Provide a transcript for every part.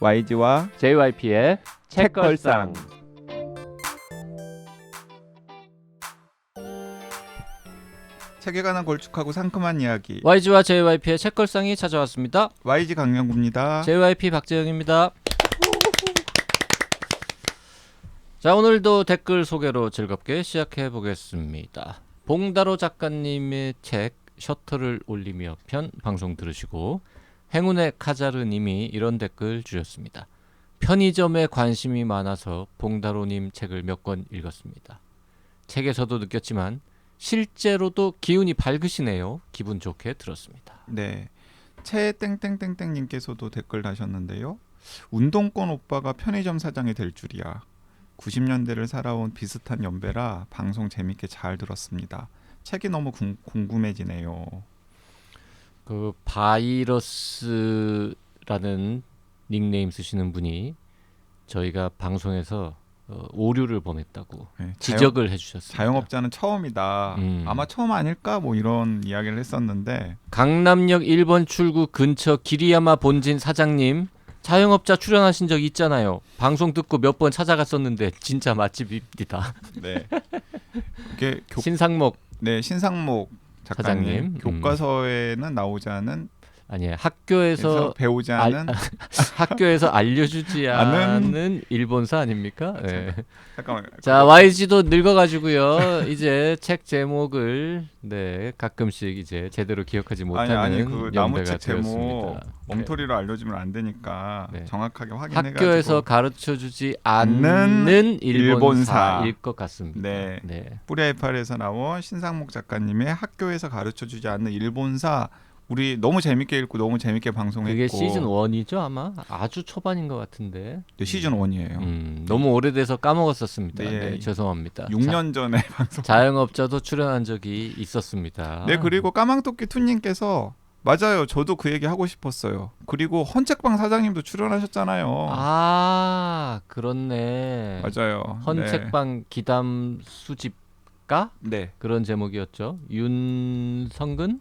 YG와 JYP의 책걸상. 책에 관한 걸쭉하고 상큼한 이야기 YG와 JYP의 책걸상이 찾아왔습니다. YG 강영구입니다. JYP 박재영입니다. 자, 오늘도 댓글 소개로 즐겁게 시작해 보겠습니다. 봉다로 작가님의 책 셔터를 올리며 편 방송 들으시고 행운의 카자르님이 이런 댓글 주셨습니다. 편의점에 관심이 많아서 봉다로님 책을 몇 권 읽었습니다. 책에서도 느꼈지만 실제로도 기운이 밝으시네요. 기분 좋게 들었습니다. 네, 채땡땡땡땡님께서도 댓글 다셨는데요. 운동권 오빠가 편의점 사장이 될 줄이야. 90년대를 살아온 비슷한 연배라 방송 재밌게 잘 들었습니다. 책이 너무 궁금해지네요. 그 바이러스라는 닉네임 쓰시는 분이 저희가 방송에서 오류를 범했다고 네, 지적을 해주셨습니다. 자영업자는 처음이다. 아마 처음 아닐까 뭐 이런 이야기를 했었는데 강남역 1번 출구 근처 기리야마 본진 사장님 자영업자 출연하신 적 있잖아요. 방송 듣고 몇 번 찾아갔었는데 진짜 맛집입니다. 네, 이게 신상목 신상목 작가님 사장님. 교과서에는 나오지 않은 아니에요. 학교에서 배우지 않은 학교에서 알려주지 않은 일본사 아닙니까? 네. 잠깐만. 자, YG도 늙어가지고요. 이제 책 제목을 가끔씩 이제 제대로 기억하지 못하는 아니 그 연배가 나무책 제목 되었습니다. 엉터리로 알려주면 안 되니까 네. 정확하게 확인해가지고 학교에서 가르쳐주지 않는 일본사일 것 같습니다. 네. 뿌리아이팔에서 나온 신상목 작가님의 학교에서 가르쳐주지 않는 일본사. 우리 너무 재밌게 읽고 너무 재밌게 방송했고 그게 시즌 1이죠 아마? 아주 초반인 것 같은데. 네, 시즌 1이에요. 너무 오래돼서 까먹었었습니다. 네. 죄송합니다. 6년 전에 방송. 자영업자도 출연한 적이 있었습니다. 네, 그리고 까망토끼 투님께서 맞아요. 저도 그 얘기 하고 싶었어요. 그리고 헌책방 사장님도 출연하셨잖아요. 아, 그렇네. 맞아요. 헌책방 기담 수집가? 네. 그런 제목이었죠. 윤성근?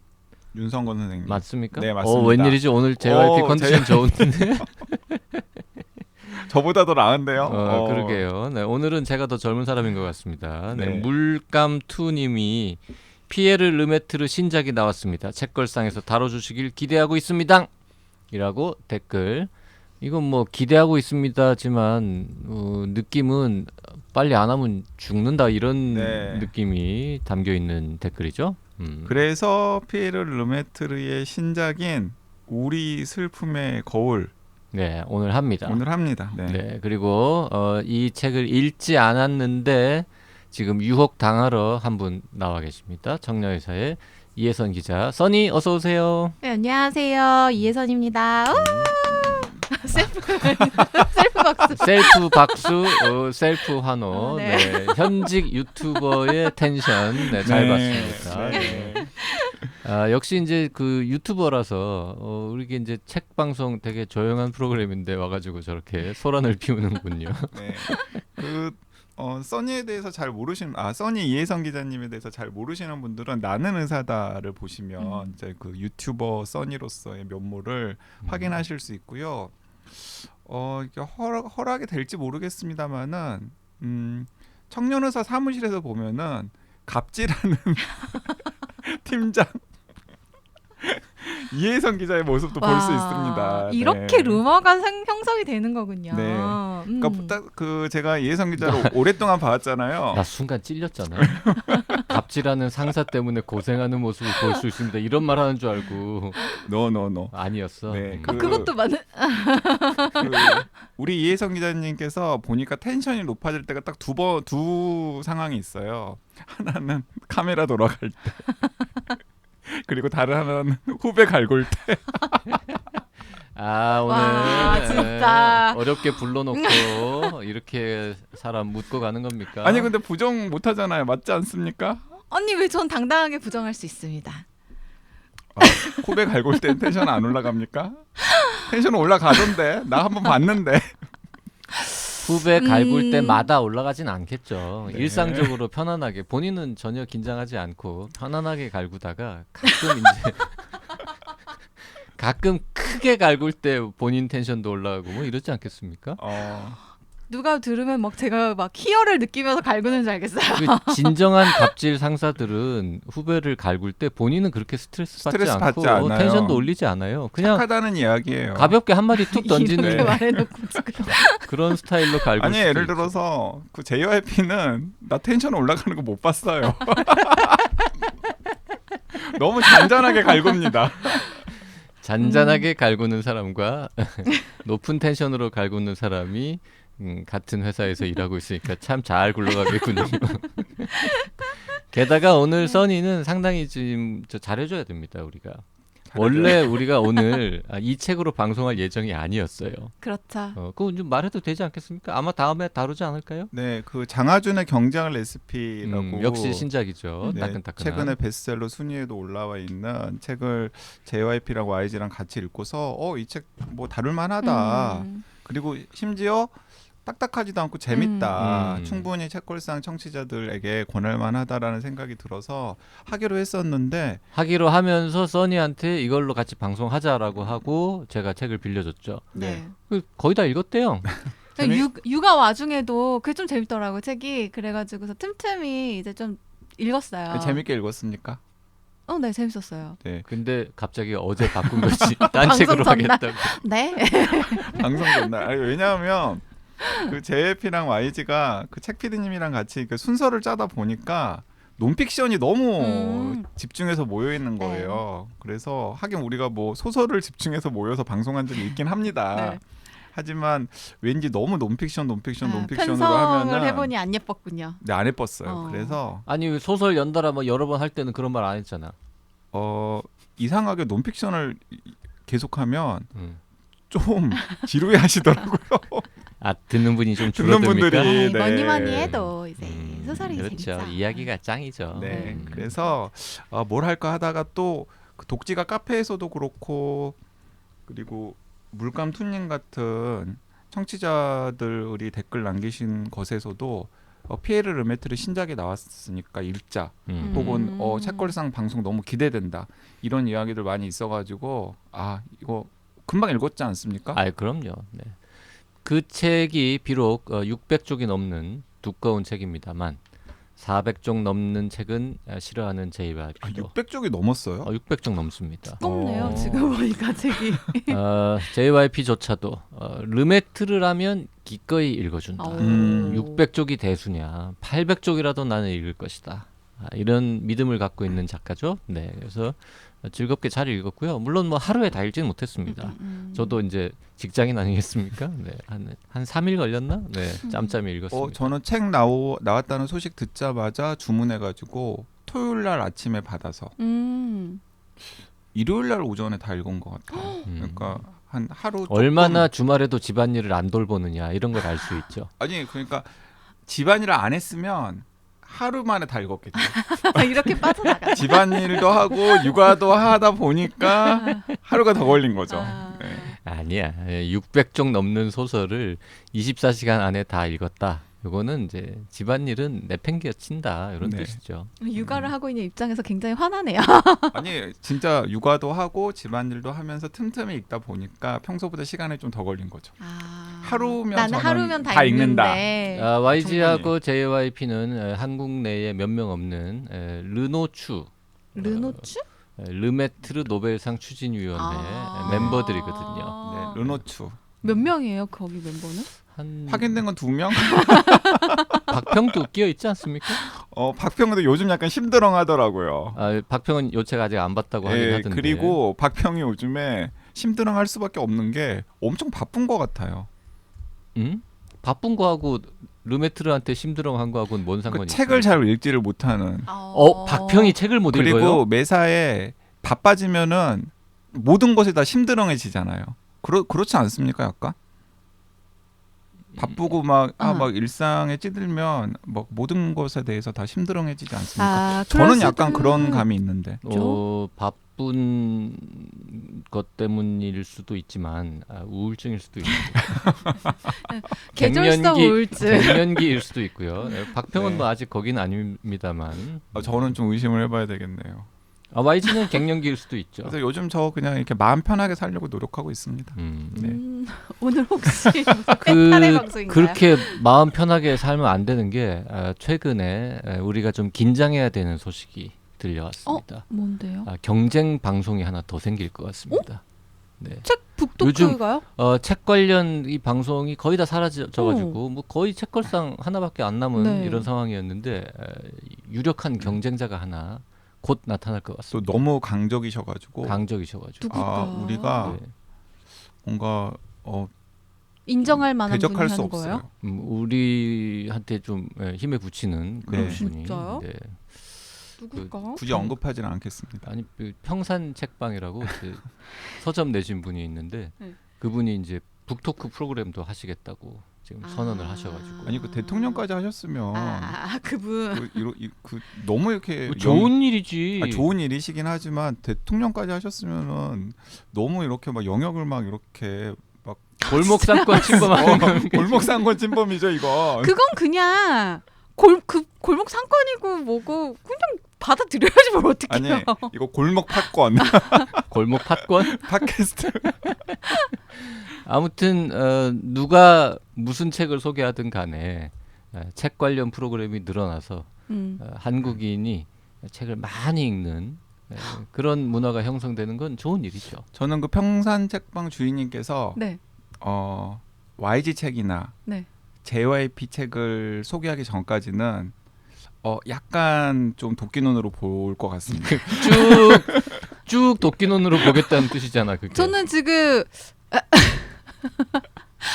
윤성건 선생님 맞습니까? 네, 맞습니다. 웬일이지 오늘 JYP 컨디션 좋은데? 저보다 더 나은데요? 그러게요. 네, 오늘은 제가 더 젊은 사람인 것 같습니다. 네. 물감투님이 피에르 르메트르 신작이 나왔습니다. 책걸상에서 다뤄주시길 기대하고 있습니다. 이라고 댓글. 이건 뭐 기대하고 있습니다지만 느낌은 빨리 안 하면 죽는다 이런 느낌이 담겨 있는 댓글이죠. 그래서 피에르 르메트르의 신작인 우리 슬픔의 거울 오늘 합니다. 네. 그리고 이 책을 읽지 않았는데 지금 유혹 당하러 한 분 나와 계십니다. 청년회사의 이혜선 기자. 써니 어서 오세요. 네, 안녕하세요. 이혜선입니다. 셀프 박수. 셀프 박수, 셀프 환호. 네. 현직 유튜버의 텐션 잘 봤습니다. 네. 역시 이제 그 유튜버라서 우리 이제 책 방송 되게 조용한 프로그램인데 와가지고 저렇게 소란을 피우는군요. 네. 써니에 대해서 잘 모르시는 써니 이혜성 기자님에 대해서 잘 모르시는 분들은 나는 의사다를 보시면 이제 그 유튜버 써니로서의 면모를 확인하실 수 있고요. 이게 허락이 될지 모르겠습니다만은 청년의사 사무실에서 보면은 갑질하는 팀장 이혜성 기자의 모습도 볼 수 있습니다. 이렇게 네. 루머가 형성이 되는 거군요. 네. 그러니까 제가 이혜성 기자를 오랫동안 봐왔잖아요. 나 순간 찔렸잖아. 갑질하는 상사 때문에 고생하는 모습을 볼 수 있습니다. 이런 말 하는 줄 알고. No. 아니었어. 네, 그것도 맞는. 우리 이혜성 기자님께서 보니까 텐션이 높아질 때가 딱 두 상황이 있어요. 하나는 카메라 돌아갈 때. 그리고 다른 하나는 후배 갈굴 때. 오늘 진짜 어렵게 불러놓고 이렇게 사람 묻고 가는 겁니까? 아니 근데 부정 못하잖아요. 맞지 않습니까? 언니 왜 전 당당하게 부정할 수 있습니다. 후배 갈굴 때 텐션 안 올라갑니까? 텐션 올라가던데. 나 한번 봤는데. 후배 갈굴 때마다 올라가진 않겠죠. 네. 일상적으로 편안하게 본인은 전혀 긴장하지 않고 편안하게 갈구다가 가끔 이제 가끔 크게 갈굴 때 본인 텐션도 올라가고 뭐 이러지 않겠습니까? 누가 들으면 막 제가 막 희열을 느끼면서 갈구는 줄 알겠어요. 그 진정한 갑질 상사들은 후배를 갈굴 때 본인은 그렇게 스트레스 받지 스트레스 않고 받지 않아요. 텐션도 올리지 않아요. 그냥 착하다는 이야기예요. 가볍게 한마디 툭 던지는 이렇게 말해놓고 지금. 그런 스타일로 갈굴 아니 수도 예를 있죠. 들어서 그 JYP는 나 텐션 올라가는 거 못 봤어요. 너무 잔잔하게 갈굽니다. 잔잔하게 갈구는 사람과 높은 텐션으로 갈구는 사람이 같은 회사에서 일하고 있으니까 참 잘 굴러가겠군요. 게다가 오늘 써니는 상당히 지금 잘해줘야 됩니다. 우리가 원래 우리가 오늘 이 책으로 방송할 예정이 아니었어요. 그렇죠. 그거 좀 말해도 되지 않겠습니까? 아마 다음에 다루지 않을까요? 네, 그 장하준의 경쟁 레시피라고 역시 신작이죠. 네, 따끈따끈한. 최근에 베스트셀러 순위에도 올라와 있는 책을 JYP랑 YG랑 같이 읽고서 이 책 뭐 다룰 만하다. 그리고 심지어 딱딱하지도 않고 재밌다. 충분히 책걸상 청취자들에게 권할 만하다라는 생각이 들어서 하기로 했었는데 하기로 하면서 써니한테 이걸로 같이 방송하자라고 하고 제가 책을 빌려줬죠. 네. 거의 다 읽었대요. 육아 와중에도 그게 좀 재밌더라고요. 책이. 그래가지고서 틈틈이 이제 좀 읽었어요. 재밌게 읽었습니까? 네, 재밌었어요. 네. 근데 갑자기 어제 바꾼 거지. 딴 방송 책으로 전날. 하겠다고. 네. 방송 전날. 아니, 왜냐하면 그 JYP랑 YG가 그 책 PD님이랑 같이 그 순서를 짜다 보니까 논픽션이 너무 집중해서 모여 있는 거예요. 그래서 하긴 우리가 뭐 소설을 집중해서 모여서 방송한 적이 있긴 합니다. 네. 하지만 왠지 너무 논픽션으로 편성을 하면은 해보니 안 예뻤군요. 네, 안 예뻤어요. 그래서 아니 소설 연달아 뭐 여러 번 할 때는 그런 말 안 했잖아. 이상하게 논픽션을 계속하면 음. 좀 지루해하시더라고요. 듣는 분이 좀 듣는 줄어듭니까? 분들이 네. 뭐니 뭐니 해도 이제 소설이 그렇죠. 재밌죠. 이야기가 짱이죠. 네, 그래서 뭘 할까 하다가 또 그 독지가 카페에서도 그렇고 그리고 물감투님 같은 청취자들이 댓글 남기신 것에서도 피에르 르메트르 신작이 나왔으니까 읽자 혹은 책걸상 방송 너무 기대된다 이런 이야기들 많이 있어가지고 이거 금방 읽었지 않습니까? 그럼요. 네. 그 책이 비록 600쪽이 넘는 두꺼운 책입니다만 400쪽 넘는 책은 싫어하는 JYP도 600쪽이 넘었어요? 600쪽 넘습니다. 두껍네요. 지금 보니까 책이. JYP조차도 르메트르라면 기꺼이 읽어준다. 600쪽이 대수냐 800쪽이라도 나는 읽을 것이다. 이런 믿음을 갖고 있는 작가죠. 네, 그래서 즐겁게 잘 읽었고요. 물론 뭐 하루에 다 읽지는 못했습니다. 저도 이제 직장인 아니겠습니까? 네, 한 3일 걸렸나? 네, 짬짬이 읽었습니다. 저는 책 나왔다는 소식 듣자마자 주문해가지고 토요일 날 아침에 받아서 일요일 날 오전에 다 읽은 것 같아요. 그러니까 한 하루 얼마나 주말에도 집안일을 안 돌보느냐 이런 걸 알 수 있죠. 아니 그러니까 집안일을 안 했으면 하루 만에 다 읽었겠죠. 이렇게 빠져나가. 집안일도 하고 육아도 하다 보니까 하루가 더 걸린 거죠. 네. 아니야. 600쪽 넘는 소설을 24시간 안에 다 읽었다. 요거는 이제 집안일은 내팽개쳐 친다 이런 네. 뜻이죠. 육아를 하고 있는 입장에서 굉장히 화나네요. 아니 진짜 육아도 하고 집안일도 하면서 틈틈이 읽다 보니까 평소보다 시간이 좀 더 걸린 거죠. 하루면 나는 저는 하루면 다 읽는다. YG하고 JYP는 한국 내에 몇 명 없는 르노추 르메트르 노벨상 추진위원회 멤버들이거든요. 네, 르노추. 몇 명이에요 거기 멤버는? 확인된 건 2명? 박평도 끼어 있지 않습니까? 박평도 요즘 약간 심드렁하더라고요. 박평은 요 책 아직 안 봤다고 하긴 하던데. 그리고 박평이 요즘에 심드렁할 수밖에 없는 게 엄청 바쁜 것 같아요. 바쁜 거하고 르메트르한테 심드렁한 거하고는 뭔 상관이 있어요? 책을 잘 읽지를 못하는. 박평이 책을 못 그리고 읽어요? 매사에 바빠지면은 모든 것이 다 심드렁해지잖아요. 그렇지 않습니까, 약간? 바쁘고 막 일상에 찌들면 막 모든 것에 대해서 다 심드렁해지지 않습니까? 저는 약간 그런 감이 있는데. 바쁜 것 때문일 수도 있지만 우울증일 수도 있고 계절성 우울증. 갱년기일 수도 있고요. 박평은 네. 뭐 아직 거긴 아닙니다만. 저는 좀 의심을 해봐야 되겠네요. YG는 갱년기일 수도 있죠. 그래서 요즘 저 그냥 이렇게 마음 편하게 살려고 노력하고 있습니다. 네. 오늘 혹시 무슨 탈의 방송인가요? 그렇게 마음 편하게 살면 안 되는 게 최근에 우리가 좀 긴장해야 되는 소식이 들려왔습니다. 뭔데요? 경쟁 방송이 하나 더 생길 것 같습니다. 네. 책 북토크가요? 책 관련 이 방송이 거의 다 사라져가지고 뭐 거의 책걸상 하나밖에 안 남은 네. 이런 상황이었는데 유력한 경쟁자가 하나 곧 나타날 것 또 같습니다. 너무 강적이셔가지고 강적이셔가지고. 누굴까? 우리가 네. 뭔가 인정할 만한 분이 대적할 수 하는 없어요. 거예요? 우리한테 좀 힘에 붙이는 그런 네. 분이. 진짜요? 네. 누굴까? 굳이 언급하지는 않겠습니다. 아니 평산 책방이라고 그 서점 내신 분이 있는데 네. 그분이 이제 북토크 프로그램도 하시겠다고 지금 선언을 하셔가지고. 아니 그 대통령까지 하셨으면 그분. 그 너무 이렇게 좋은 일이지. 좋은 일이시긴 하지만 대통령까지 하셨으면은 너무 이렇게 막 영역을 막 이렇게 막 골목 상권 침범하는 골목 상권 침범이죠 이거. 그건 그냥 골목 상권이고 뭐고 그냥 받아들여야지 뭘 아니 어떡해요. 이거 골목 팟권 골목 팟권. 팟캐스트. 아무튼 누가 무슨 책을 소개하든 간에 책 관련 프로그램이 늘어나서 한국인이 책을 많이 읽는 그런 문화가 형성되는 건 좋은 일이죠. 저는 그 평산 책방 주인님께서 네. YG 책이나 네. JYP 책을 소개하기 전까지는 약간 좀 도끼 눈으로 볼 것 같습니다. 쭉 도끼눈으로 보겠다는 뜻이잖아. 그게. 저는 지금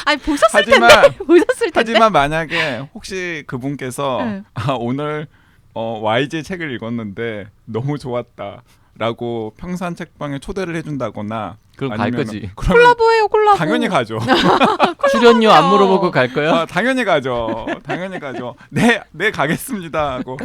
아니 보셨을 하지만 텐데 보셨을 텐데. 하지만 만약에 혹시 그분께서 네. 오늘 YG 책을 읽었는데 너무 좋았다라고 평산 책방에 초대를 해준다거나 그럼 갈 아니면은 거지. 그러면 콜라보예요, 콜라보. 당연히 가죠. 출연료 안 물어보고 갈 거야? 당연히 가죠. 당연히 가죠. 네 가겠습니다 하고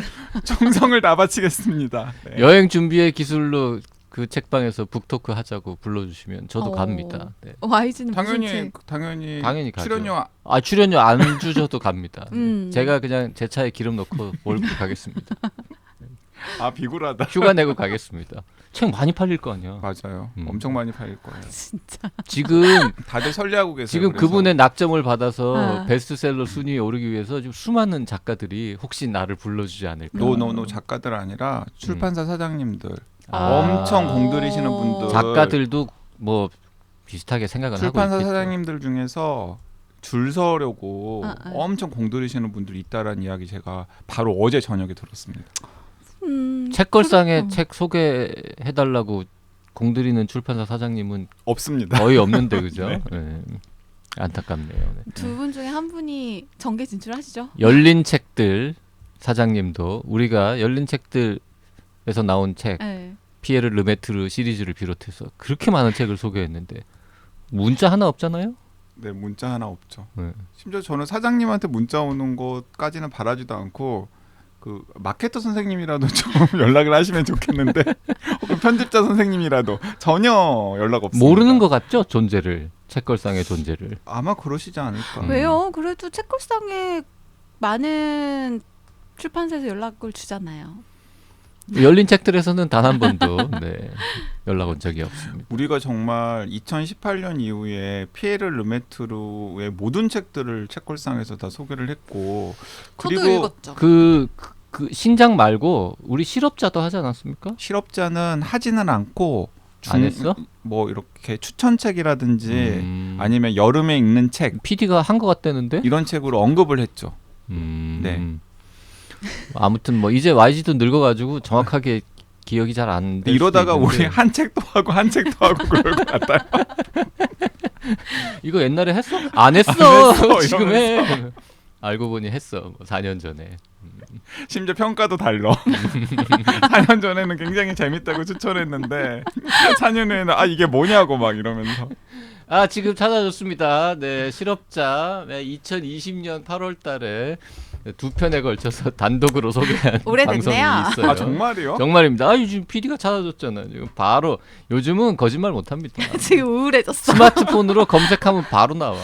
정성을 다 바치겠습니다. 네. 여행 준비의 기술로 그 책방에서 북토크 하자고 불러주시면 저도 갑니다. 네. YG는 무슨 책? 당연히 가죠. 출연료 출연료 안 주셔도 갑니다. 음. 제가 그냥 제 차에 기름 넣고 몰고 가겠습니다. 비굴하다. 휴가 내고 가겠습니다. 책 많이 팔릴 거 아니야. 맞아요. 엄청 많이 팔릴 거예요. 진짜. 지금 다들 설레하고 계세요. 지금 그래서. 그분의 낙점을 받아서 아. 베스트셀러 순위에 오르기 위해서 지금 수많은 작가들이 혹시 나를 불러주지 않을까. 노 작가들 아니라 출판사 사장님들 아. 엄청 공들이시는 분들 작가들도 뭐 비슷하게 생각은 하고 출판사 있겠죠. 사장님들 중에서 줄 서려고 아. 엄청 공들이시는 분들이 있다라는 이야기 제가 바로 어제 저녁에 들었습니다. 책걸상에 책 소개해달라고 공들이는 출판사 사장님은 없습니다. 거의 없는데 그죠? 네. 네. 안타깝네요. 네. 두 분 중에 한 분이 정계 진출하시죠? 열린 책들 사장님도 우리가 열린 책들에서 나온 책 네. 피에르 르메트르 시리즈를 비롯해서 그렇게 많은 책을 소개했는데 문자 하나 없잖아요. 네, 문자 하나 없죠. 네. 심지어 저는 사장님한테 문자 오는 것까지는 바라지도 않고 그 마케터 선생님이라도 좀 연락을 하시면 좋겠는데 혹은 편집자 선생님이라도 전혀 연락 없습니다. 모르는 것 같죠? 존재를 책걸상의 존재를. 아마 그러시지 않을까. 왜요? 그래도 책걸상에 많은 출판사에서 연락을 주잖아요. 열린 책들에서는 단 한 번도 연락 온 적이 없습니다. 우리가 정말 2018년 이후에 피에르 르메트르의 모든 책들을 책걸상에서 다 소개를 했고 저도 그리고 읽었죠. 그 신작 말고 우리 실업자도 하지 않았습니까? 실업자는 하지는 않고 안 했어? 뭐 이렇게 추천책이라든지 아니면 여름에 읽는 책 PD가 한 것 같다는데? 이런 책으로 언급을 했죠. 네. 아무튼 뭐 이제 YG도 늙어가지고 정확하게 기억이 잘 안 돼. 이러다가 우리 한 책도 하고 한 책도 하고 그럴 것 같아요. 이거 옛날에 했어? 안 했어. 지금 해. 알고 보니 했어. 뭐 4년 전에. 심지어 평가도 달러. 4년 전에는 굉장히 재밌다고 추천했는데 4년 후에는 이게 뭐냐고 막 이러면서. 지금 찾아줬습니다. 네, 실업자 2020년 8월달에 2편에 걸쳐서 단독으로 소개한 오래됐네요. 방송이 있어요. 정말이요? 정말입니다. 요즘 PD가 찾아줬잖아요. 지금 바로 요즘은 거짓말 못합니다. 지금 우울해졌어. 스마트폰으로 검색하면 바로 나와.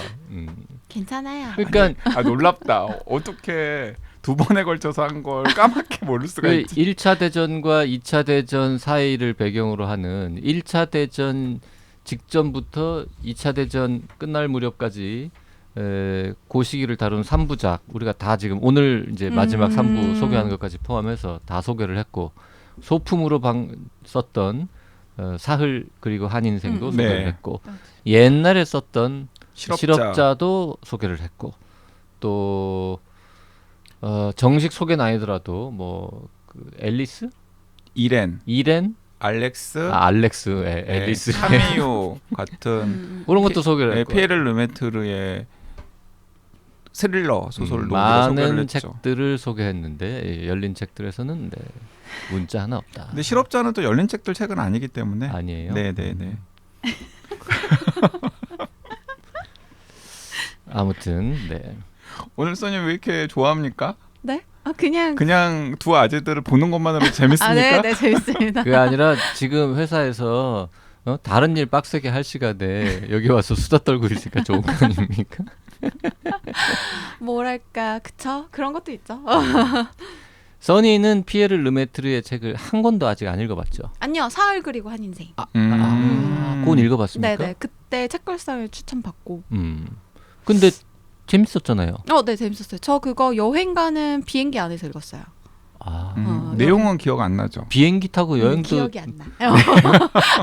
괜찮아요. 그러니까 놀랍다. 어떻게 두 번에 걸쳐서 한 걸 까맣게 모를 수가 그 있지. 1차 대전과 2차 대전 사이를 배경으로 하는 1차 대전 직전부터 2차 대전 끝날 무렵까지 그 시기를 다룬 3부작 우리가 다 지금 오늘 이제 마지막 3부 소개하는 것까지 포함해서 다 소개를 했고 소품으로 썼던 사흘 그리고 한인생도 소개를 네. 했고 옛날에 썼던 실업자. 실업자도 소개를 했고 또 정식 소개는 아니더라도 그 앨리스? 이렌, 이렌? 알렉스, 알렉스, 네, 앨리스 카미오 같은 그런 것도 소개를 네, 했고 피에르 르메트르의 스릴러 소설도 우리가 소개를 많은 했죠. 책들을 소개했는데 열린 책들에서는 네, 문자 하나 없다. 근데 실업자는 또 열린 책들 책은 아니기 때문에 아니에요? 네네네. 아무튼 네. 오늘 써님 왜 이렇게 좋아합니까? 네? 아 그냥 그냥 두 아재들을 보는 것만으로 재밌습니까? 아, 네, 네, 재밌습니다. 그게 아니라 지금 회사에서 다른 일 빡세게 할 시간에 여기 와서 수다 떨고 있으니까 좋은 거 아닙니까? 뭐랄까, 그쵸? 그런 것도 있죠. 써니는 피에르 르메트르의 책을 한 권도 아직 안 읽어봤죠? 아니요, 사흘 그리고 한 인생. 그건 읽어봤습니까? 네네, 그때 책걸상을 추천받고. 근데 재밌었잖아요. 네, 재밌었어요. 저 그거 여행 가는 비행기 안에서 읽었어요. 내용은 기억 안 나죠. 비행기 타고 여행도 기억이 안 나요.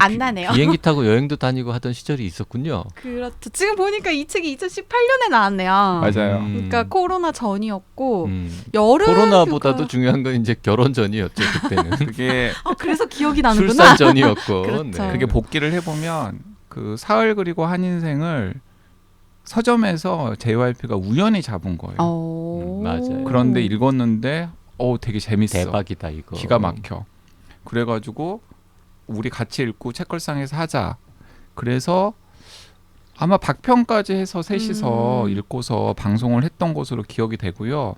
안 나네요. 비행기 타고 여행도 다니고 하던 시절이 있었군요. 그렇죠. 지금 보니까 이 책이 2018년에 나왔네요. 맞아요. 그러니까 코로나 전이었고 음. 여름 코로나보다도 휴가... 중요한 건 이제 결혼 전이었죠 그때는. 그게 그래서 기억이 나는구나. 출산 전이었고. 그렇죠. 네. 그게 복기를 해보면 그 사흘 그리고 한 인생을 서점에서 JYP가 우연히 잡은 거예요. 맞아요. 그런데 읽었는데 되게 재밌어. 대박이다 이거. 기가 막혀. 그래가지고 우리 같이 읽고 책걸상에서 하자. 그래서 아마 박평까지 해서 셋이서 읽고서 방송을 했던 것으로 기억이 되고요.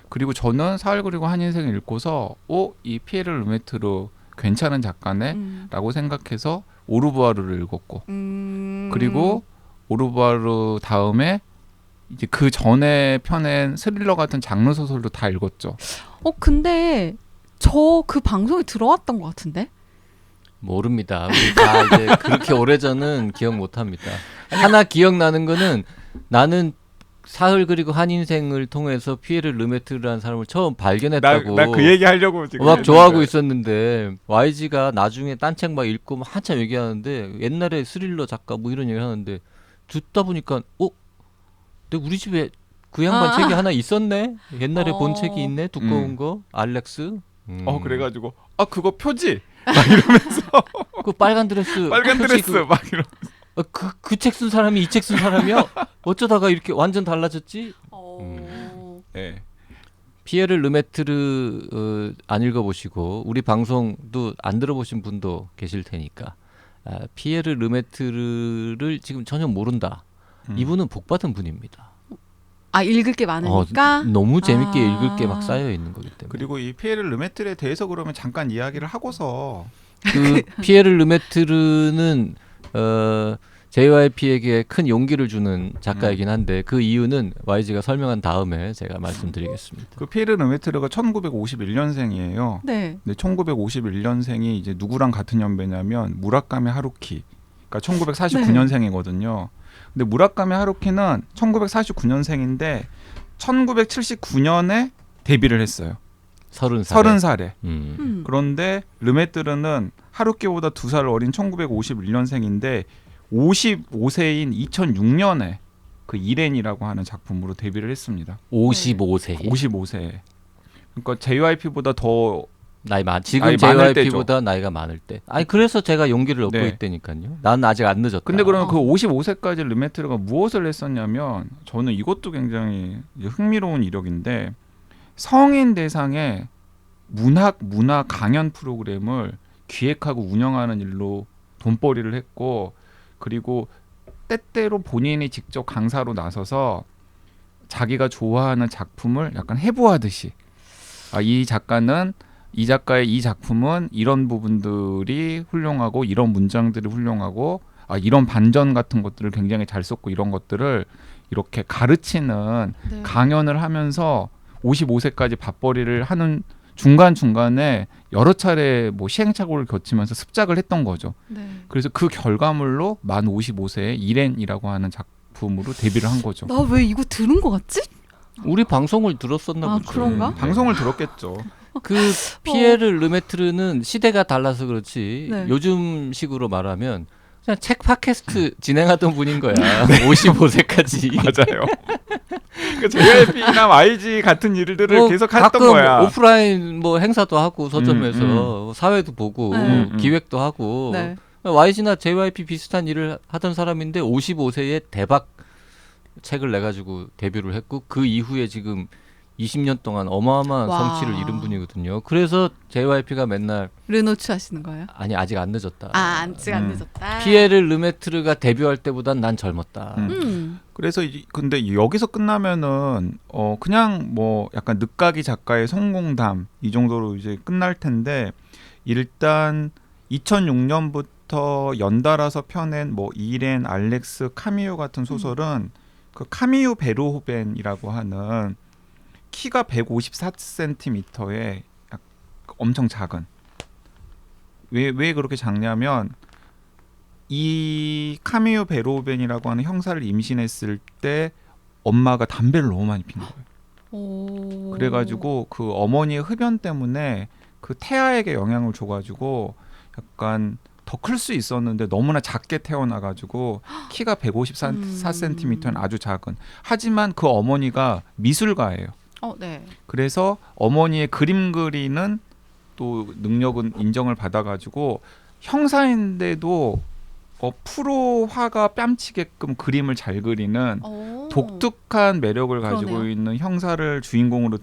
그리고 저는 사흘 그리고 한 인생을 읽고서 이 피에르 르메트르 괜찮은 작가네 라고 생각해서 오르부아르를 읽었고 그리고 오르부아르 다음에 이제 그 전에 펴낸 스릴러 같은 장르 소설도 다 읽었죠. 근데 저 그 방송에 들어왔던 것 같은데? 모릅니다. 우리 다 이제 그렇게 오래전은 기억 못합니다. 하나 기억나는 거는 나는 사흘 그리고 한 인생을 통해서 피에르 르메트르라는 사람을 처음 발견했다고. 나 그 얘기 하려고 지금 막 좋아하고 있었는데 YG가 나중에 딴 책 막 읽고 막 한참 얘기하는데 옛날에 스릴러 작가 뭐 이런 얘기 하는데 듣다 보니까 근데 우리 집에 그 양반 책이 하나 있었네. 옛날에 본 책이 있네. 두꺼운 거 알렉스. 그래가지고 그거 표지 막 이러면서 그 빨간 드레스 빨간 드레스 막 이러. 그 책 쓴 사람이 이 책 쓴 사람이야? 어쩌다가 이렇게 완전 달라졌지? 네. 피에르 르메트르 안 읽어보시고 우리 방송도 안 들어보신 분도 계실 테니까 피에르 르메트르를 지금 전혀 모른다. 이분은 복받은 분입니다. 읽을 게 많으니까 너무 재밌게 읽을 게 막 쌓여 있는 거기 때문에. 그리고 이 피에르 르메트르에 대해서 그러면 잠깐 이야기를 하고서 그 피에르 르메트르는 JYP에게 큰 용기를 주는 작가이긴 한데 그 이유는 YG가 설명한 다음에 제가 말씀드리겠습니다. 그 피에르 르메트르가 1951년생이에요. 네. 근데 1951년생이 이제 누구랑 같은 연배냐면 무라카미 하루키. 그러니까 1949년생이거든요. 근데 무라카미 하루키는 1949년생인데 1979년에 데뷔를 했어요. 30살에. 그런데 르메트르는 하루키보다 2살 어린 1951년생인데 55세인 2006년에 그 이렌이라고 하는 작품으로 데뷔를 했습니다. 55세. 55세. 그러니까 JYP보다 더 지금 JYP보다 나이가 많을 때. 그래서 제가 용기를 얻고 네. 있다니까요. 난 아직 안 늦었다. 근데 그러면 그 55세까지 르메트르가 무엇을 했었냐면 저는 이것도 굉장히 흥미로운 이력인데 성인 대상의 문화 강연 프로그램을 기획하고 운영하는 일로 돈벌이를 했고 그리고 때때로 본인이 직접 강사로 나서서 자기가 좋아하는 작품을 약간 해부하듯이 이 작가의 이 작품은 이런 부분들이 훌륭하고 이런 문장들이 훌륭하고 이런 반전 같은 것들을 굉장히 잘 썼고 이런 것들을 이렇게 가르치는 강연을 하면서 55세까지 밥벌이를 하는 중간중간에 여러 차례 뭐 시행착오를 거치면서 습작을 했던 거죠. 네. 그래서 그 결과물로 만 55세에 이렌이라고 하는 작품으로 데뷔를 한 거죠. 나 왜 이거 들은 거 같지? 우리 방송을 들었었나 아, 보죠. 그런가? 방송을 들었겠죠. 그 피에르 르메트르는 시대가 달라서 그렇지 네. 요즘 식으로 말하면 그냥 책 팟캐스트 진행하던 분인 거야. 55세까지. 맞아요. 그러니까 JYP나 YG 같은 일들을 계속 했던 가끔 거야. 오프라인 뭐 행사도 하고 서점에서 사회도 보고 네. 기획도 하고 네. YG나 JYP 비슷한 일을 하던 사람인데 55세에 대박 책을 내가지고 데뷔를 했고 그 이후에 지금 20년 동안 어마어마한 와. 성취를 이룬 분이거든요. 그래서 JYP가 맨날 르노츠 하시는 거예요? 아니 아직 안 늦었다. 아직 안 늦었다. 피에르 르메트르가 데뷔할 때보단 난 젊었다. 그래서 근데 여기서 끝나면은 그냥 뭐 약간 늦가기 작가의 성공담 이 정도로 이제 끝날 텐데 일단 2006년부터 연달아서 펴낸 뭐 이렌, 알렉스, 카미유 같은 소설은 그 카미유 베르호벤이라고 하는 키가 154cm에 엄청 작은 왜 그렇게 작냐면 이 카미유 베르호벤이라고 하는 형사를 임신했을 때 엄마가 담배를 너무 많이 핀 거예요. 오. 그래가지고 그 어머니의 흡연 때문에 그 태아에게 영향을 줘가지고 약간 더 클 수 있었는데 너무나 작게 태어나가지고 키가 154cm는 아주 작은. 하지만 그 어머니가 미술가예요. 네. 그래서 어머니의 그림 그리는 또 능력은 인정을 받아가지고 형사인데도 프로 화가 뺨치게끔 그림을 잘 그리는 독특한 매력을 가지고 그러네요. 있는 형사를 주인공으로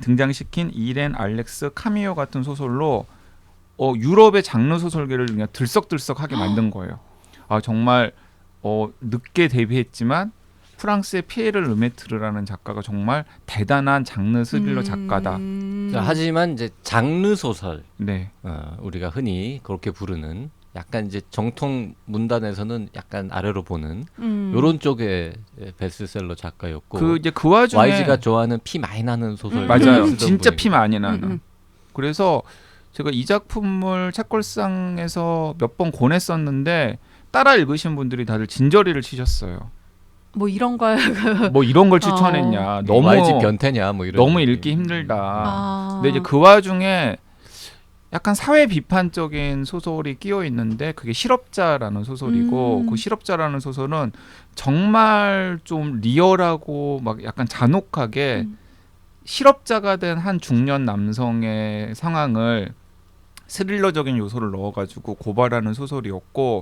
등장시킨 이렌, 알렉스, 카미오 같은 소설로 유럽의 장르 소설계를 그냥 들썩들썩하게 만든 거예요. 아 정말 늦게 데뷔했지만 프랑스의 피에르 르메트르라는 작가가 정말 대단한 장르 스릴러 작가다. 자, 하지만 이제 장르 소설 네. 우리가 흔히 그렇게 부르는 약간 이제 정통 문단에서는 약간 아래로 보는 요런 쪽의 베스트셀러 작가였고 이제 그 와중에 YG가 좋아하는 피 많이 나는 소설 맞아요. 쓰던 진짜 분이고. 피 많이 나는. 그래서 제가 이 작품을 책걸상에서 몇 번 권했었는데 따라 읽으신 분들이 다들 진저리를 치셨어요. 뭐 이런 걸 뭐 이런 걸 추천했냐. 너무 YG 변태냐 뭐 이런 너무 느낌. 읽기 힘들다. 근데 근데 이제 그 와중에 약간 사회 비판적인 소설이 끼어 있는데 그게 실업자라는 소설이고 그 실업자라는 소설은 정말 좀 리얼하고 막 약간 잔혹하게 실업자가 된 한 중년 남성의 상황을 스릴러적인 요소를 넣어가지고 고발하는 소설이었고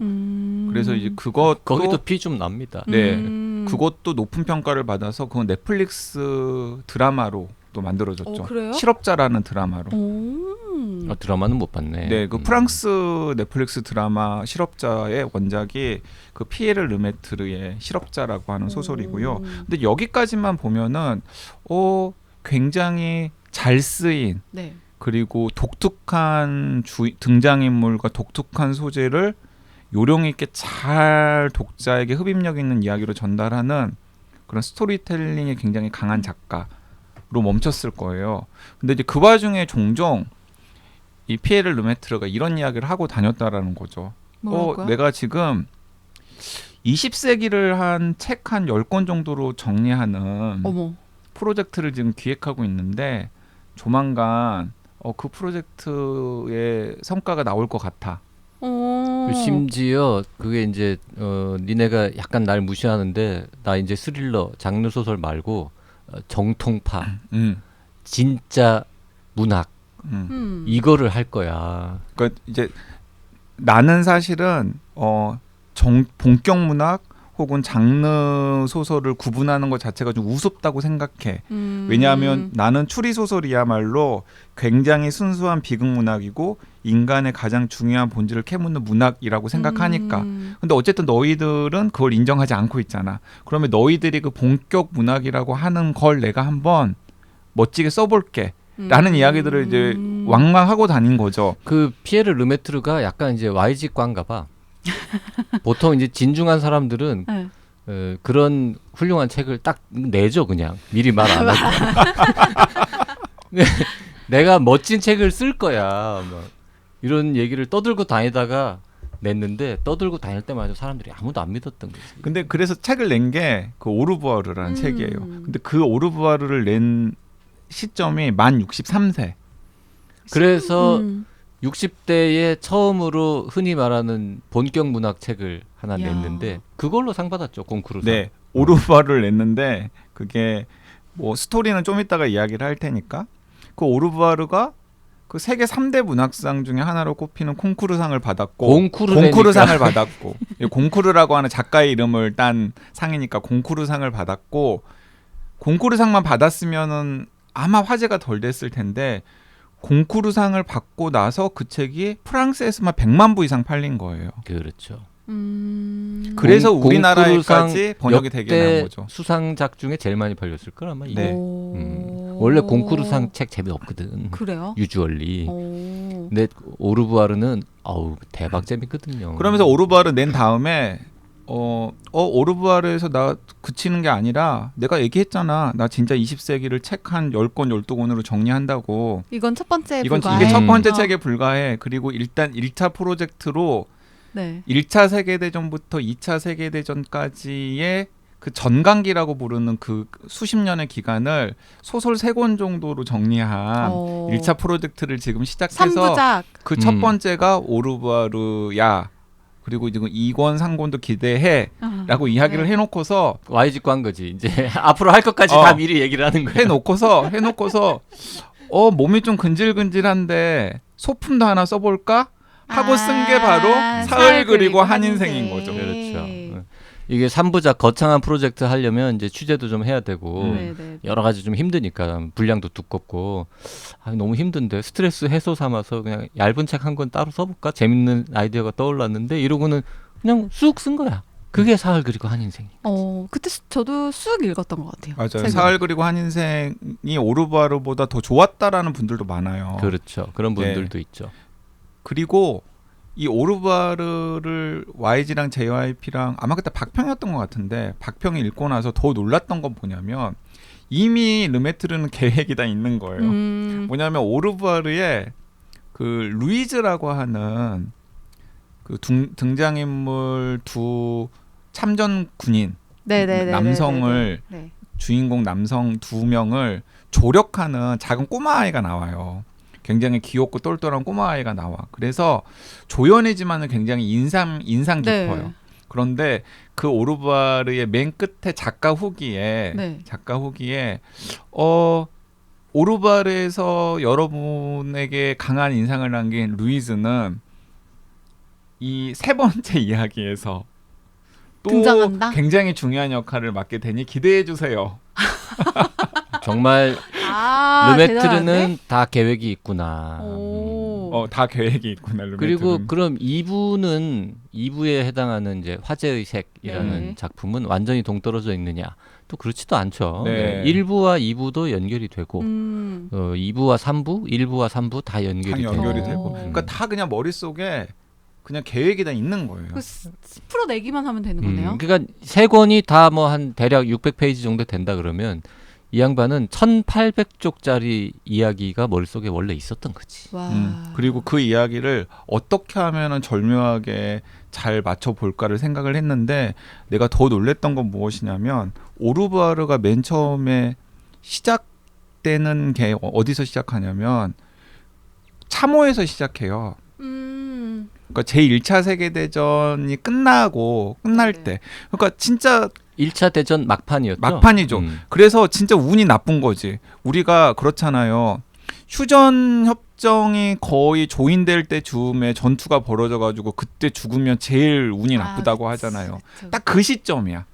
그래서 이제 그것도 거기도 피 좀 납니다. 네 그것도 높은 평가를 받아서 그건 넷플릭스 드라마로 또 만들어졌죠. 그래요? 실업자라는 드라마로. 드라마는 못 봤네. 네, 그 프랑스 넷플릭스 드라마 실업자의 원작이 그 피에르 르메트르의 실업자라고 하는 소설이고요. 근데 여기까지만 보면은 굉장히 잘 쓰인 네. 그리고 독특한 등장인물과 독특한 소재를 요령 있게 잘 독자에게 흡입력 있는 이야기로 전달하는 그런 스토리텔링이 굉장히 강한 작가로 멈췄을 거예요. 근데 이제 그 와중에 종종 이 피에르 르메트르가 이런 이야기를 하고 다녔다라는 거죠. 뭐라고요? 내가 지금 20세기를 한 책 한 10권 정도로 정리하는 어머. 프로젝트를 지금 기획하고 있는데 조만간 그 프로젝트의 성과가 나올 것 같아. 심지어 그게 이제 니네가 약간 날 무시하는데 나 이제 스릴러 장르 소설 말고 정통파 진짜 문학 이거를 할 거야. 그러니까 이제 나는 사실은 본격 문학 혹은 장르 소설을 구분하는 것 자체가 좀 우습다고 생각해. 왜냐하면 나는 추리 소설이야말로 굉장히 순수한 비극 문학이고 인간의 가장 중요한 본질을 캐묻는 문학이라고 생각하니까. 근데 어쨌든 너희들은 그걸 인정하지 않고 있잖아. 그러면 너희들이 그 본격 문학이라고 하는 걸 내가 한번 멋지게 써볼게. 라는 이야기들을 이제 왕왕하고 다닌 거죠. 그 피에르 르메트르가 약간 이제 YG과인가 봐. 보통 이제 진중한 사람들은 네. 그런 훌륭한 책을 딱 내죠. 그냥 미리 말 안 하고 내가 멋진 책을 쓸 거야. 막 이런 얘기를 떠들고 다니다가 냈는데 떠들고 다닐 때마다 사람들이 아무도 안 믿었던 거지. 근데 그래서 책을 낸 게 그 오르부아르라는 책이에요. 근데 그 오르부아르를 낸 시점이 만 63세. 그래서 음. 60대에 처음으로 흔히 말하는 본격 문학 책을 하나 야. 냈는데 그걸로 상 받았죠. 콩쿠르상. 네, 오르부아르를 냈는데 그게 뭐 스토리는 좀 이따가 이야기를 할 테니까 그 오르부아르가 그 세계 3대 문학상 중에 하나로 꼽히는 콩쿠르상을 받았고 콩쿠르라니까. 콩쿠르상을 받았고 이 콩쿠르라고 하는 작가의 이름을 딴 상이니까 콩쿠르상을 받았고 콩쿠르상만 받았으면은 아마 화제가 덜 됐을 텐데 콩쿠르상을 받고 나서 그 책이 프랑스에서만 100만 부 이상 팔린 거예요. 그렇죠. 그래서 콩쿠르상 우리나라에까지 번역이 되게 역대 나온 거죠. 수상작 중에 제일 많이 팔렸을 걸 아마. 이게. 네. 원래 콩쿠르상 책 재미없거든. 그래요? 유주얼리. 오. 근데 오르부아르는 아우 대박 재밌거든요. 그러면서 오르부아르 낸 다음에 오르부아르에서 나 그치는 게 아니라 내가 얘기했잖아. 나 진짜 20세기를 책 한 10권, 12권으로 정리한다고. 이건 첫 번째 이건 불과해. 이게 첫 번째 어. 책에 불과해. 그리고 일단 1차 프로젝트로 네. 1차 세계대전부터 2차 세계대전까지의 그 전강기라고 부르는 그 수십 년의 기간을 소설 3권 정도로 정리한 1차 프로젝트를 지금 시작해서 3부작. 그 첫 번째가 오르부아르야. 그리고 지금 2권, 3권도 기대해. 라고 이야기를 네. 해놓고서 YG과 한 거지. 이제 앞으로 할 것까지 다 미리 얘기를 하는 거야. 해놓고서 몸이 좀 근질근질한데 소품도 하나 써볼까? 하고 쓴 게 바로 사흘 그리고 한 인생인 거죠. 그렇죠. 이게 3부작 거창한 프로젝트 하려면 이제 취재도 좀 해야 되고 네네. 여러 가지 좀 힘드니까 분량도 두껍고 너무 힘든데 스트레스 해소 삼아서 그냥 얇은 책 한 권 따로 써볼까? 재밌는 아이디어가 떠올랐는데 이러고는 그냥 쑥 쓴 거야. 그게 사흘 그리고 한 인생이. 그때 저도 쑥 읽었던 것 같아요. 맞아요. 책을. 사흘 그리고 한 인생이 오르부아르보다 더 좋았다라는 분들도 많아요. 그렇죠. 그런 분들도 있죠. 그리고 이 오르부아르를 YG랑 JYP랑 아마 그때 박평이었던 것 같은데 박평이 읽고 나서 더 놀랐던 건 뭐냐면 이미 르메트르는 계획이 다 있는 거예요. 뭐냐면 오르부아르의 그 루이즈라고 하는 그 등장인물 두 참전 군인 네네네. 남성을 네. 주인공 남성 2명을 조력하는 작은 꼬마 아이가 나와요. 굉장히 귀엽고 똘똘한 꼬마 아이가 나와. 그래서 조연이지만은 굉장히 인상 깊어요. 네. 그런데 그 오르부아르의 맨 끝에 작가 후기에 네. 오르부아르에서 여러분에게 강한 인상을 남긴 루이즈는 이 세 번째 이야기에서 또 등장한다? 굉장히 중요한 역할을 맡게 되니 기대해 주세요. 정말 대단한데? 르메트르는 다 계획이 있구나. 다 계획이 있구나. 르메트르는. 그리고 그럼 2부에 해당하는 이제 화제의 색이라는 네. 작품은 완전히 동떨어져 있느냐? 또 그렇지도 않죠. 네. 1부와 2부도 연결이 되고 2부와 3부, 1부와 3부 다 연결이 다 되고. 연결이 되고. 되고. 그러니까 다 그냥 머릿속에 그냥 계획이 다 있는 거예요. 풀어내기만 하면 되는 거네요. 그러니까 세 권이 다 뭐 한 대략 600페이지 정도 된다 그러면 이 양반은 1800쪽짜리 이야기가 머릿속에 원래 있었던 거지. 와. 그리고 그 이야기를 어떻게 하면은 절묘하게 잘 맞춰 볼까를 생각을 했는데 내가 더 놀랬던 건 무엇이냐면 오르부아르가 맨 처음에 시작되는 게 어디서 시작하냐면 참호에서 시작해요. 그러니까 제1차 세계대전이 끝날 네. 때. 그러니까 진짜 1차 대전 막판이었죠. 막판이죠. 그래서 진짜 운이 나쁜 거지. 우리가 그렇잖아요. 휴전 협정이 거의 조인될 때 즈음에 전투가 벌어져가지고 그때 죽으면 제일 운이 나쁘다고 하잖아요. 딱 그 시점이야.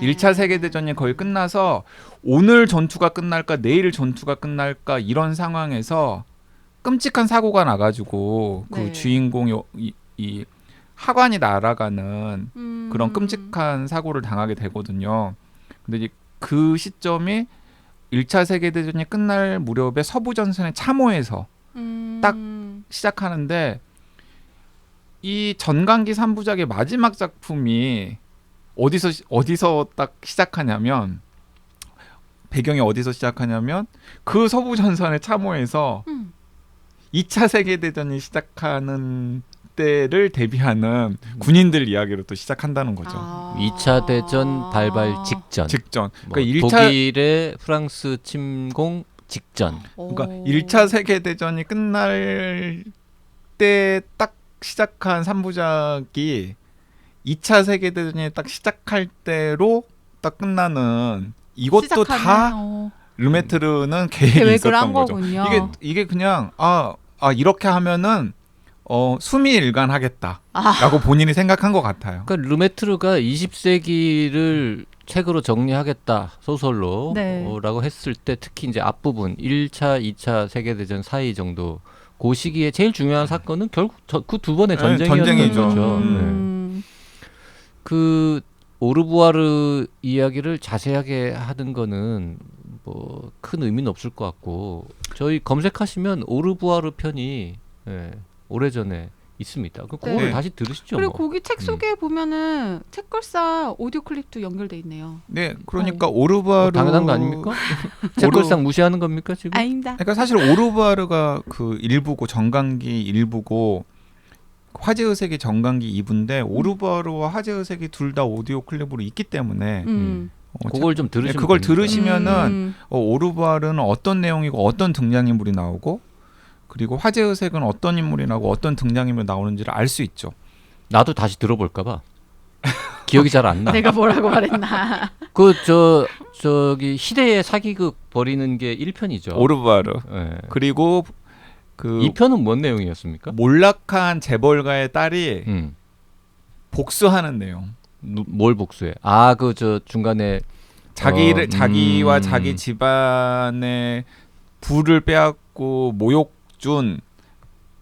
1차 세계대전이 거의 끝나서 오늘 전투가 끝날까 내일 전투가 끝날까 이런 상황에서 끔찍한 사고가 나가지고 그 네. 주인공이 이 하관이 날아가는 그런 끔찍한 사고를 당하게 되거든요. 근데 이제 그 시점이 1차 세계대전이 끝날 무렵에 서부전선의 참호에서 딱 시작하는데 이 전강기 3부작의 마지막 작품이 어디서 딱 시작하냐면 배경이 어디서 시작하냐면 그 서부 전선에 참호해서 2차 세계 대전이 시작하는 때를 대비하는 군인들 이야기로 또 시작한다는 거죠. 2차 대전 발발 직전. 뭐 그러니까 1차 독일의 프랑스 침공 직전. 그러니까 1차 세계 대전이 끝날 때 딱 시작한 3부작이 2차 세계 대전이 딱 시작할 때로 딱 끝나는 이것도 다 르메트르는 계획이 있었던 거죠. 거군요. 이게 그냥 이렇게 하면은 수미 일관하겠다라고 본인이 생각한 것 같아요. 그러니까 르메트르가 20세기를 책으로 정리하겠다 소설로 네. 라고 했을 때 특히 이제 앞부분 1차, 2차 세계대전 사이 정도 그 시기에 제일 중요한 사건은 결국 그 두 번의 네, 전쟁이었던 전쟁이죠. 거죠. 네. 그 오르부아르 이야기를 자세하게 하는 거는 뭐 큰 의미는 없을 것 같고 저희 검색하시면 오르부아르 편이 오래전에 있습니다. 그거를 네. 다시 들으시죠. 그리고 뭐. 거기 책 소개에 보면은 책글사 오디오 클립도 연결돼 있네요. 네, 그러니까 오르부아르 당연한 거 아닙니까? 책글상 무시하는 겁니까 지금? 아닙니다. 그러니까 사실 오르부아르가 그 일부고 정강기 일부고 화제의색이 정강기 2부인데 오르부아르와 화제의색이 둘 다 오디오 클립으로 있기 때문에 그걸 좀 들으시면 그걸 됩니다. 들으시면은 오르부아르는 어떤 내용이고 어떤 등장인물이 나오고 그리고 화제의색은 어떤 인물이 나오고 어떤 등장인물이 나오는지를 알 수 있죠. 나도 다시 들어볼까 봐. 기억이 잘 안 나. 내가 뭐라고 말했나. 저기 희대의 사기극 벌이는 게 1편이죠. 오르부아르. 네. 그리고 그 2편은 뭔 내용이었습니까? 몰락한 재벌가의 딸이 복수하는 내용. 뭘 복수해? 그 저 중간에 자기와 자기 집안의 부를 빼앗고 모욕 준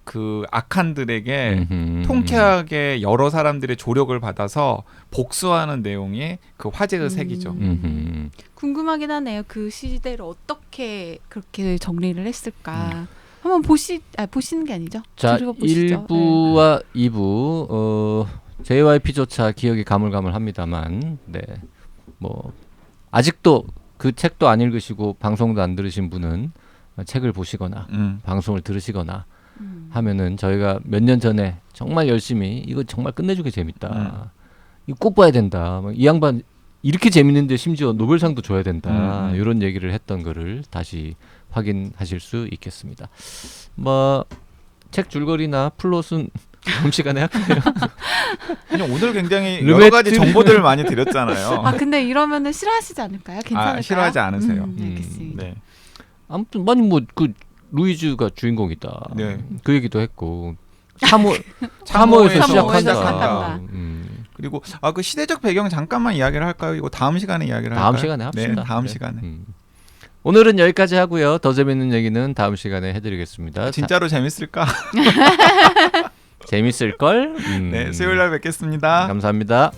그 악한들에게 통쾌하게 여러 사람들의 조력을 받아서 복수하는 내용이 그 화제의 색이죠. 궁금하긴 하네요. 그 시대를 어떻게 그렇게 정리를 했을까. 한번 보시는 게 아니죠? 자, 들어보시죠. 1부와 2부 JYP조차 기억이 가물가물합니다만 뭐 아직도 그 책도 안 읽으시고 방송도 안 들으신 분은 책을 보시거나 방송을 들으시거나 하면은 저희가 몇 년 전에 정말 열심히 이거 정말 끝내주게 재밌다. 이거 꼭 봐야 된다. 이 양반 이렇게 재밌는데 심지어 노벨상도 줘야 된다. 이런 얘기를 했던 거를 다시 확인하실 수 있겠습니다. 뭐 책 줄거리나 플롯은 다음 시간에 할까요? 그냥 오늘 굉장히 여러 가지 정보들을 많이 드렸잖아요. 근데 이러면은 싫어하시지 않을까요? 괜찮을까요? 싫어하지 않으세요. 알겠습니다. 네. 아무튼 많이 뭐 그 루이즈가 주인공이다. 네. 그 얘기도 했고 3호에서 시작한다. 그리고 그 시대적 배경 잠깐만 이야기를 할까요? 이거 다음 시간에 이야기를 할까요? 다음 시간에 합시다. 네, 다음 시간에. 오늘은 여기까지 하고요. 더 재밌는 얘기는 다음 시간에 해드리겠습니다. 진짜로 재밌을까? 재밌을 걸. 네, 수요일 날 뵙겠습니다. 감사합니다.